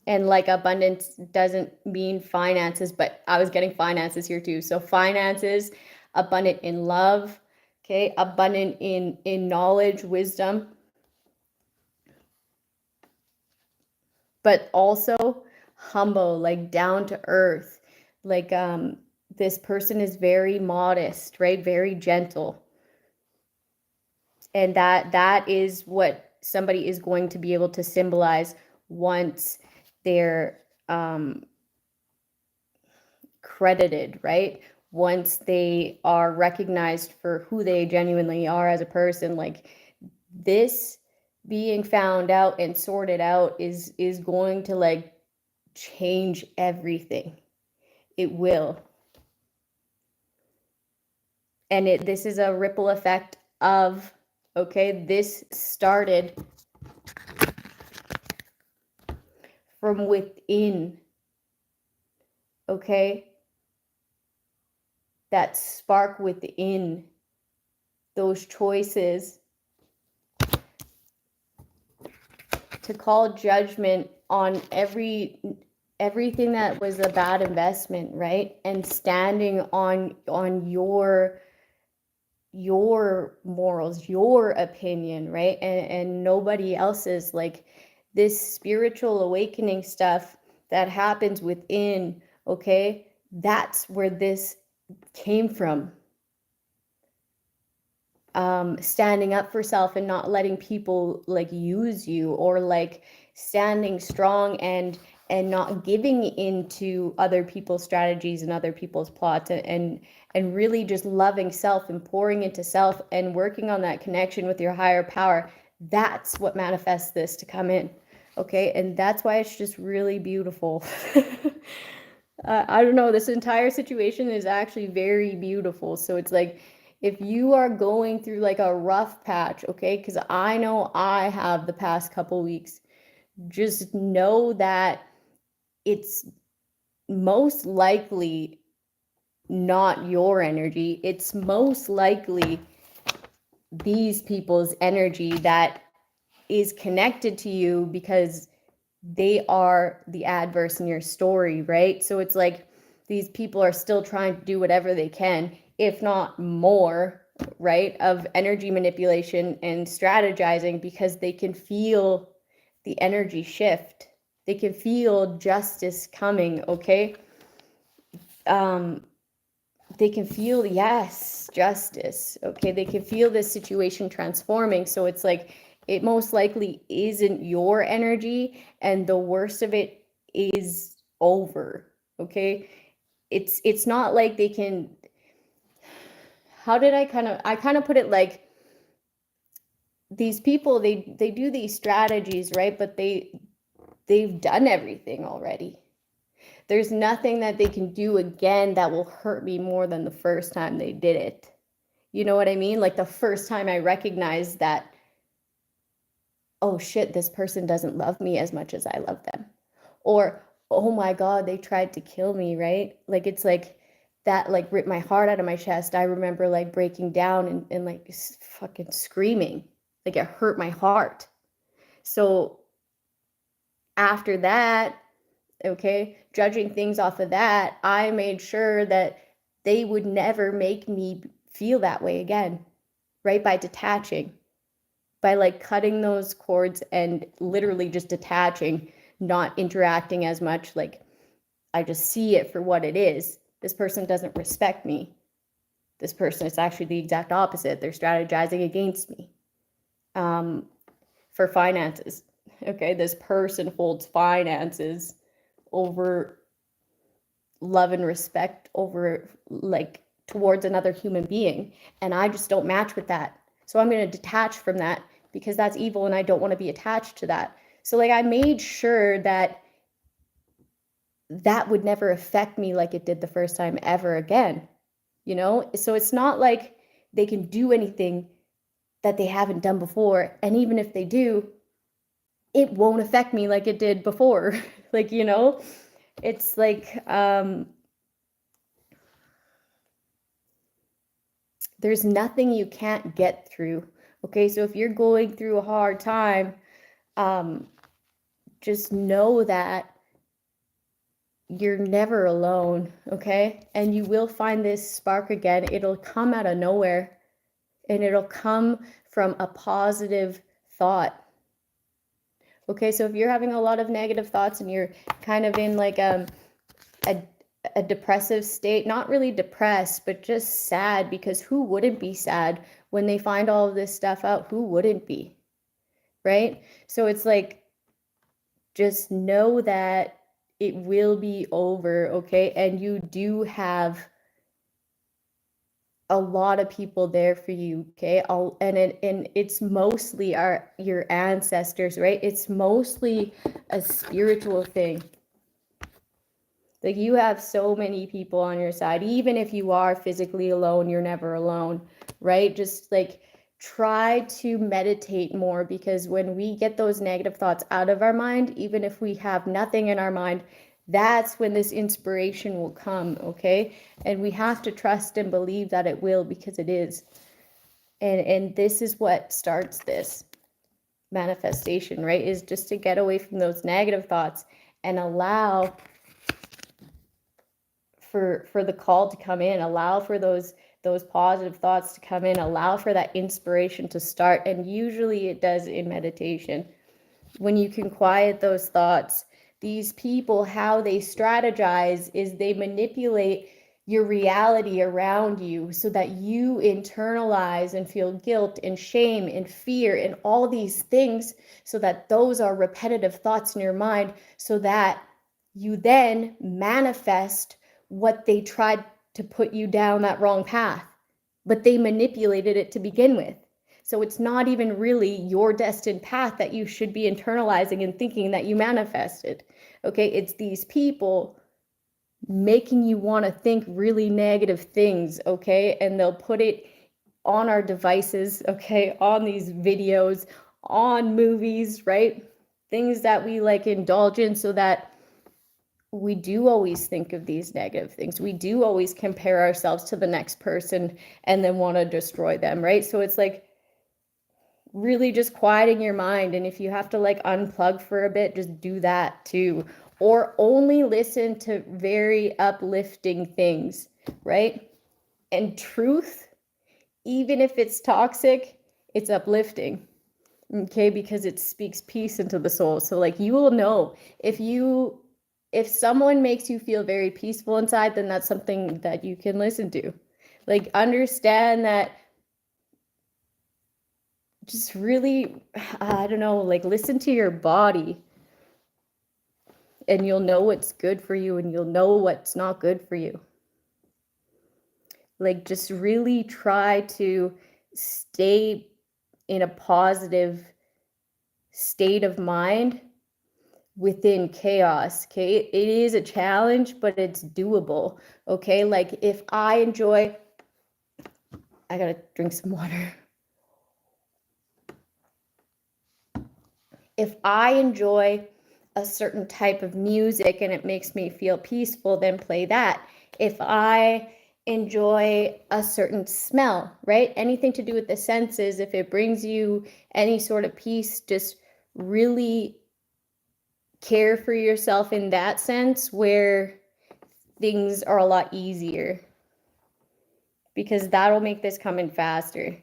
And like abundance doesn't mean finances, but I was getting finances here too. So finances, abundant in love, okay? Abundant in knowledge, wisdom, but also humble, like down to earth. Like this person is very modest, right? Very gentle. And that is what somebody is going to be able to symbolize once they're credited, right? Once they are recognized for who they genuinely are as a person. Like this being found out and sorted out is going to like change everything. It will. And this is a ripple effect of, okay, this started from within, okay? That spark within, those choices to call judgment on everything that was a bad investment, right? And standing on your morals, your opinion, right? And nobody else's. Like this spiritual awakening stuff that happens within, okay? That's where this came from. Standing up for self and not letting people like use you, or like standing strong and not giving into other people's strategies and other people's plots, and really just loving self and pouring into self and working on that connection with your higher power. That's what manifests this to come in, okay? And that's why it's just really beautiful. I don't know, this entire situation is actually very beautiful. So it's like, if you are going through like a rough patch, okay, because I know I have the past couple weeks, just know that it's most likely not your energy. It's most likely these people's energy that is connected to you because they are the adverse in your story, right? So it's like these people are still trying to do whatever they can, if not more, right, of energy manipulation and strategizing, because they can feel the energy shift. They can feel justice coming, okay? They can feel, yes, justice, okay? They can feel this situation transforming. So it's like, it most likely isn't your energy, and the worst of it is over, okay? It's not like they can, how did I kind of put it, like these people, they do these strategies, right? But they've done everything already. There's nothing that they can do again that will hurt me more than the first time they did it. You know what I mean? Like the first time I recognized that, oh shit, this person doesn't love me as much as I love them. Or, oh my God, they tried to kill me, right? Like it's like that, like ripped my heart out of my chest. I remember like breaking down and like fucking screaming. Like it hurt my heart. So after that, okay, judging things off of that, I made sure that they would never make me feel that way again, right? By detaching, by like cutting those cords and literally just detaching, not interacting as much. Like I just see it for what it is. This person doesn't respect me. This person is actually the exact opposite. They're strategizing against me. For finances, okay, this person holds finances over love and respect, over like towards another human being, and I just don't match with that. So I'm going to detach from that because that's evil and I don't want to be attached to that. So like I made sure that that would never affect me like it did the first time ever again, you know? So it's not like they can do anything that they haven't done before. And even if they do, it won't affect me like it did before. Like, you know, it's like, there's nothing you can't get through. Okay, so if you're going through a hard time, just know that you're never alone, okay? And you will find this spark again. It'll come out of nowhere, and it'll come from a positive thought. Okay, so if you're having a lot of negative thoughts and you're kind of in like a depressive state, not really depressed, but just sad, because who wouldn't be sad when they find all of this stuff out? Who wouldn't be, right? So it's like, just know that it will be over, okay? And you do have a lot of people there for you, okay? And it's mostly your ancestors, right? It's mostly a spiritual thing. Like, you have so many people on your side. Even if you are physically alone, you're never alone, right? Just like try to meditate more, because when we get those negative thoughts out of our mind, even if we have nothing in our mind, that's when this inspiration will come, okay? And we have to trust and believe that it will, because it is. And this is what starts this manifestation, right? Is just to get away from those negative thoughts and allow for the call to come in, allow for those positive thoughts to come in, allow for that inspiration to start. And usually it does in meditation. When you can quiet those thoughts, these people, how they strategize is they manipulate your reality around you so that you internalize and feel guilt and shame and fear and all these things, so that those are repetitive thoughts in your mind, so that you then manifest what they tried to put you down that wrong path, but they manipulated it to begin with. So it's not even really your destined path that you should be internalizing and thinking that you manifested. Okay, it's these people making you want to think really negative things, okay? And they'll put it on our devices, okay, on these videos, on movies, right? Things that we like indulge in, so that we do always think of these negative things. We do always compare ourselves to the next person and then want to destroy them, right? So it's like really just quieting your mind. And if you have to like unplug for a bit, just do that too. Or only listen to very uplifting things, right? And truth, even if it's toxic, it's uplifting, okay? Because it speaks peace into the soul. So like, you will know if someone makes you feel very peaceful inside, then that's something that you can listen to. Like, understand that, just really, I don't know, like, listen to your body, and you'll know what's good for you and you'll know what's not good for you. Like, just really try to stay in a positive state of mind within chaos, okay? It is a challenge, but it's doable, okay? Like, if I gotta drink some water. If I enjoy a certain type of music and it makes me feel peaceful, then play that. If I enjoy a certain smell, right? Anything to do with the senses, if it brings you any sort of peace, just really care for yourself in that sense, where things are a lot easier, because that'll make this come in faster,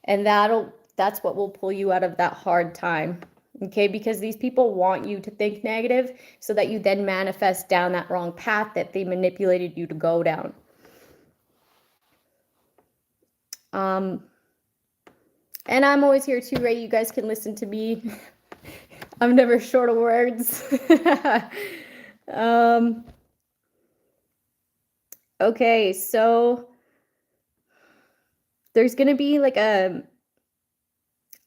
and that's what will pull you out of that hard time, okay? Because these people want you to think negative so that you then manifest down that wrong path that they manipulated you to go down. And I'm always here too, right? You guys can listen to me. I'm never short of words. Okay, so there's going to be like a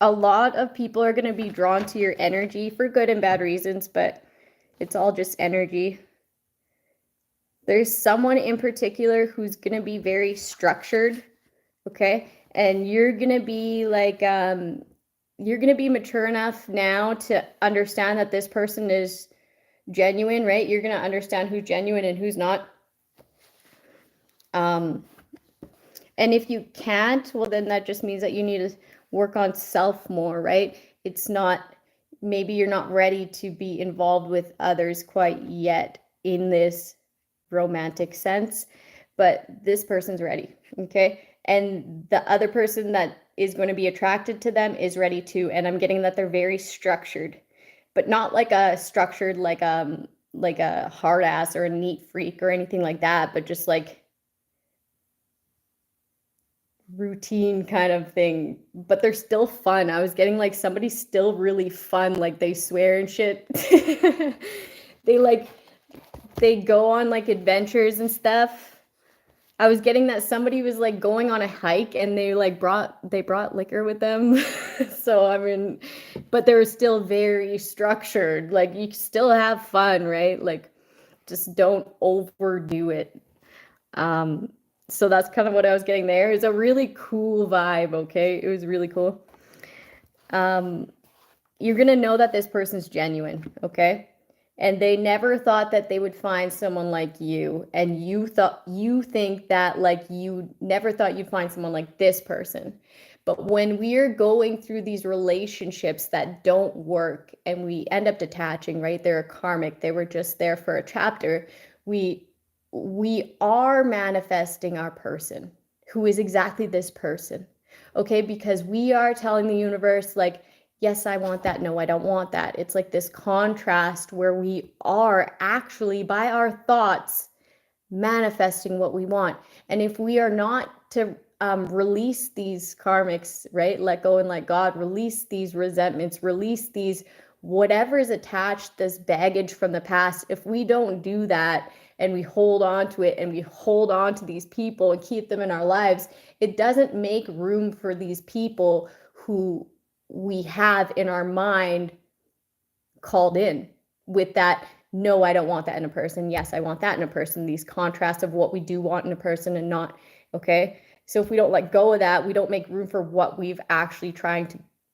lot of people are going to be drawn to your energy for good and bad reasons, but it's all just energy. There's someone in particular who's going to be very structured, okay? And you're gonna be like, you're gonna be mature enough now to understand that this person is genuine, right? You're gonna understand who's genuine and who's not. And if you can't, well, then that just means that you need to work on self more, right? It's not, maybe you're not ready to be involved with others quite yet in this romantic sense, but this person's ready, okay? And the other person that is going to be attracted to them is ready too. And I'm getting that they're very structured, but not like a structured, like a hard ass or a neat freak or anything like that, but just like routine kind of thing. But they're still fun. I was getting like somebody's still really fun, like they swear and shit. They go on like adventures and stuff. I was getting that somebody was like going on a hike and they brought liquor with them. So I mean, but they were still very structured. Like you still have fun, right? Like just don't overdo it. So that's kind of what I was getting there. It's a really cool vibe, okay? It was really cool. You're gonna know that this person's genuine, okay? And they never thought that they would find someone like you. And you think that like you never thought you'd find someone like this person. But when we're going through these relationships that don't work and we end up detaching, right? They're karmic. They were just there for a chapter. We are manifesting our person who is exactly this person. Okay? Because we are telling the universe like, yes, I want that. No, I don't want that. It's like this contrast where we are actually, by our thoughts, manifesting what we want. And if we are not to release these karmics, right? Let go and let God, release these resentments, release these whatever is attached, this baggage from the past. If we don't do that and we hold on to it and we hold on to these people and keep them in our lives, it doesn't make room for these people who we have in our mind called in with that, no, I don't want that in a person. Yes, I want that in a person. These contrasts of what we do want in a person and not, okay? So if we don't let go of that, we don't make room for what we've actually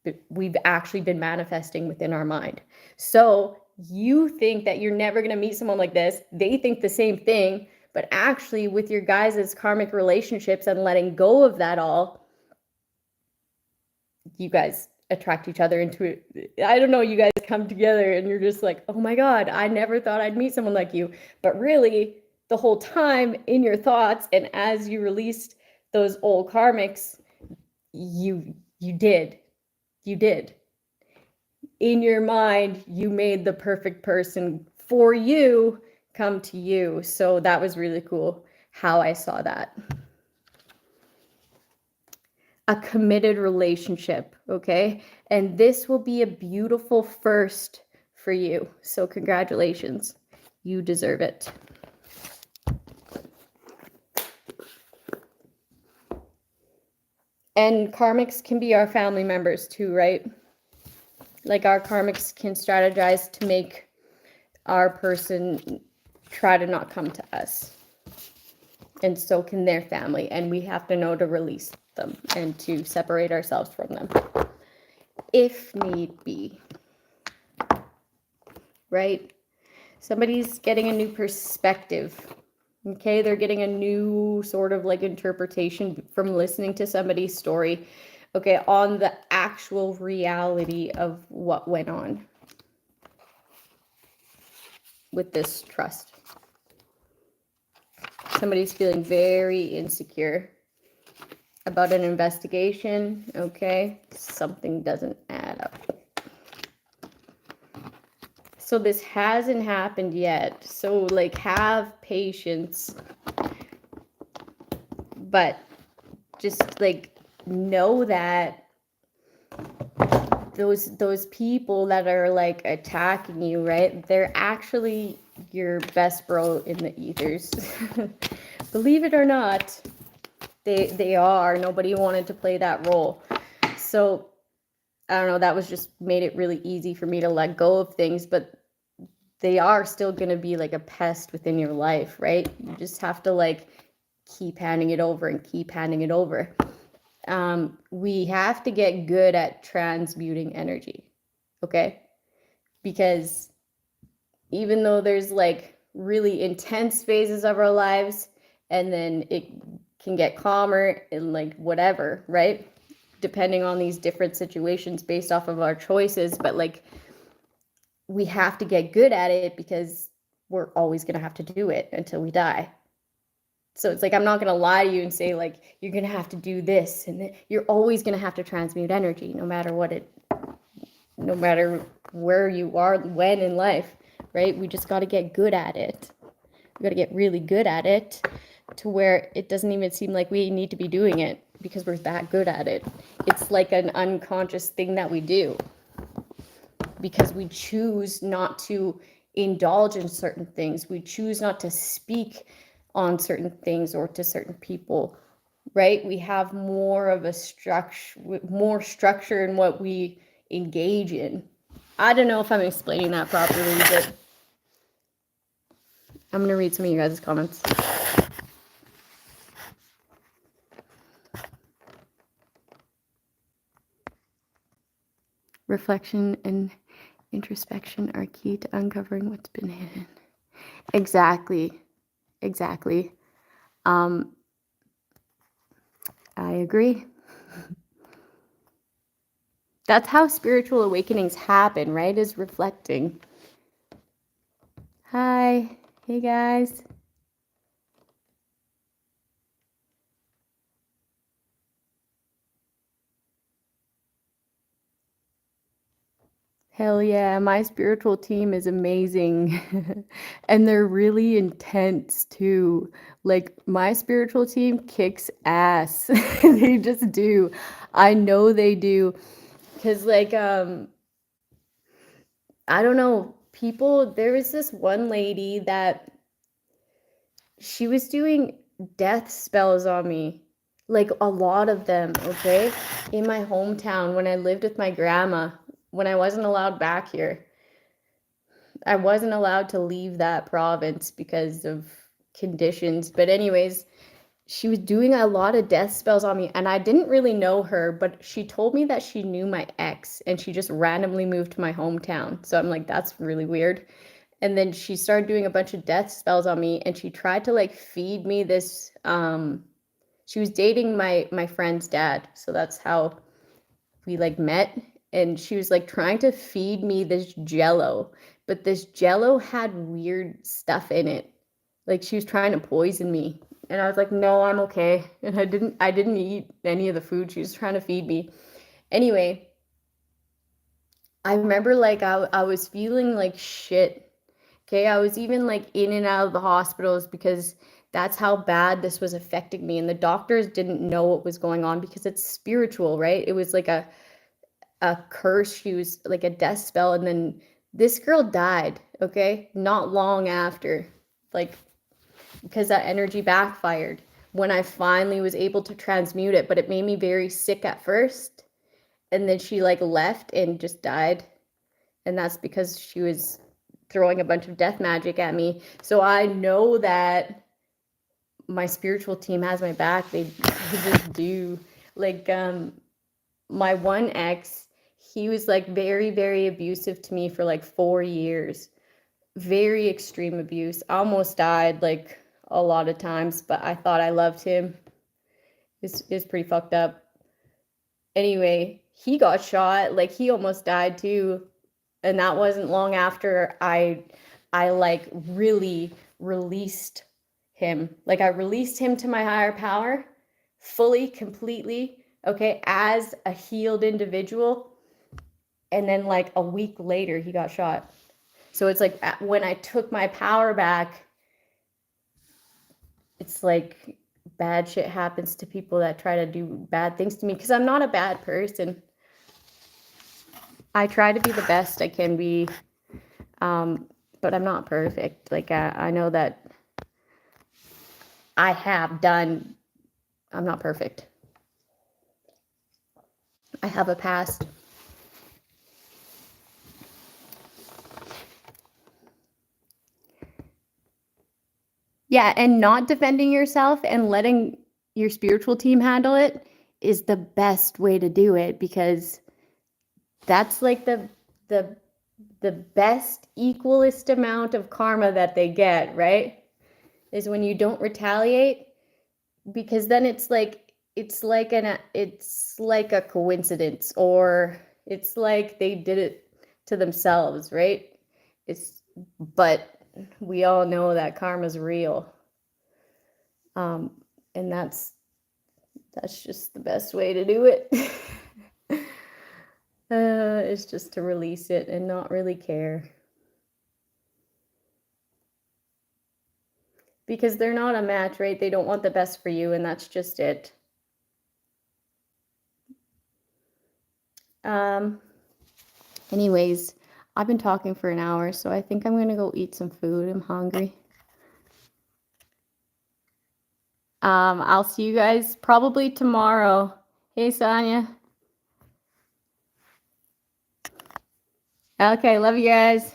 been manifesting within our mind. So you think that you're never going to meet someone like this. They think the same thing, but actually with your guys' karmic relationships and letting go of that all, you guys attract each other into it. I don't know, you guys come together and you're just like, oh my God, I never thought I'd meet someone like you. But really, the whole time in your thoughts and as you released those old karmics, you did. In your mind, you made the perfect person for you come to you. So that was really cool how I saw that. A committed relationship, okay? And this will be a beautiful first for you. So congratulations. You deserve it. And karmics can be our family members too, right? Like our karmics can strategize to make our person try to not come to us. And so can their family. And we have to know to release them and to separate ourselves from them if need be, right? Somebody's getting a new perspective, okay? They're getting a new sort of like interpretation from listening to somebody's story, okay, on the actual reality of what went on with this trust. Somebody's feeling very insecure about an investigation, okay? Something doesn't add up. So this hasn't happened yet. So like have patience. But just like know that those people that are like attacking you, right? They're actually your best bro in the ethers. Believe it or not. They are. Nobody wanted to play that role. So, I don't know, that was just made it really easy for me to let go of things, but they are still going to be like a pest within your life, right? You just have to like keep handing it over and keep handing it over. we have to get good at transmuting energy, okay? Because even though there's like really intense phases of our lives, and then it can get calmer and like whatever, right? Depending on these different situations based off of our choices, but like we have to get good at it because we're always going to have to do it until we die. So it's like, I'm not going to lie to you and say like, you're going to have to do this, and you're always going to have to transmute energy no matter where you are, when in life, right? We just got to get good at it. We got to get really good at it to where it doesn't even seem like we need to be doing it because we're that good at it. It's like an unconscious thing that we do because we choose not to indulge in certain things. We choose not to speak on certain things or to certain people, right? We have more of a structure in what we engage in. I don't know if I'm explaining that properly, but I'm going to read some of you guys' comments. Reflection and introspection are key to uncovering what's been hidden. Exactly. I agree. That's how spiritual awakenings happen, right? Is reflecting. Hi. Hey, guys. Hell yeah, my spiritual team is amazing. And they're really intense too. Like, my spiritual team kicks ass. They just do. I know they do. Because, like, I don't know, there was this one lady that she was doing death spells on me. Like, a lot of them, okay? In my hometown when I lived with my grandma, when I wasn't allowed back here. I wasn't allowed to leave that province because of conditions. But anyways, she was doing a lot of death spells on me, and I didn't really know her, but she told me that she knew my ex, and she just randomly moved to my hometown. So I'm like, that's really weird. And then she started doing a bunch of death spells on me, and she tried to like feed me this she was dating my friend's dad. So that's how we like met, and she was like trying to feed me this jello, but this jello had weird stuff in it. Like she was trying to poison me. And I was like, no, I'm okay. And I didn't eat any of the food she was trying to feed me. Anyway, I remember like I was feeling like shit. Okay, I was even like in and out of the hospitals because that's how bad this was affecting me. And the doctors didn't know what was going on because it's spiritual, right? It was like a curse. She was like a death spell, and then this girl died, okay, not long after, like, because that energy backfired when I finally was able to transmute it. But it made me very sick at first, and then she like left and just died, and that's because she was throwing a bunch of death magic at me. So I know that my spiritual team has my back. They just do. Like my one ex, he was like very, very abusive to me for like 4 years. Very extreme abuse. I almost died like a lot of times, but I thought I loved him. It's pretty fucked up. Anyway, he got shot. Like he almost died too. And that wasn't long after I like really released him. Like I released him to my higher power fully, completely, okay, as a healed individual. And then like a week later he got shot. So it's like when I took my power back, it's like bad shit happens to people that try to do bad things to me, because I'm not a bad person. I try to be the best I can be, but I'm not perfect. Like I know that I'm not perfect. I have a past. Yeah, and not defending yourself and letting your spiritual team handle it is the best way to do it, because that's like the best, equalest amount of karma that they get, right? Is when you don't retaliate, because then it's like a coincidence, or it's like they did it to themselves, right? But we all know that karma's real. And that's just the best way to do it. Is just to release it and not really care. Because they're not a match, right? They don't want the best for you, and that's just it. Anyways, I've been talking for an hour, so I think I'm gonna go eat some food. I'm hungry. I'll see you guys probably tomorrow. Hey, Sonia. Okay, love you guys.